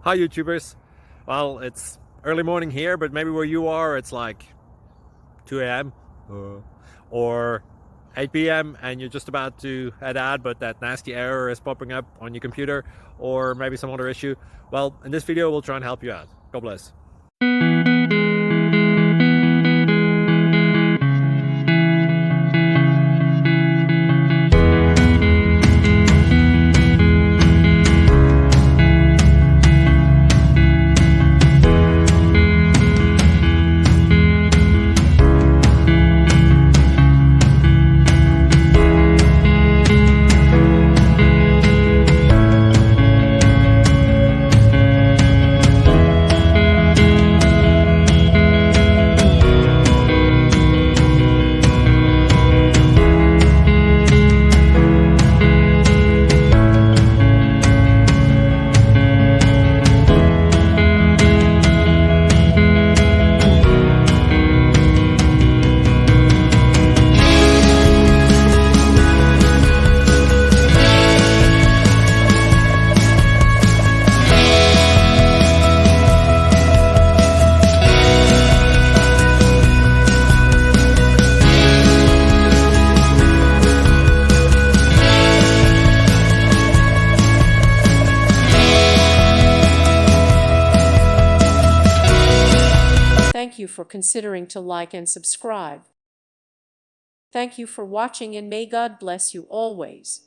Hi YouTubers. Well, it's early morning here, but maybe where you are it's like 2 a.m. or 8 p.m. and you're just about to head out, but that nasty error is popping up on your computer, or maybe some other issue. Well, in this video we'll try and help you out. God bless. Thank you for considering to like and subscribe. Thank you for watching, and may God bless you always.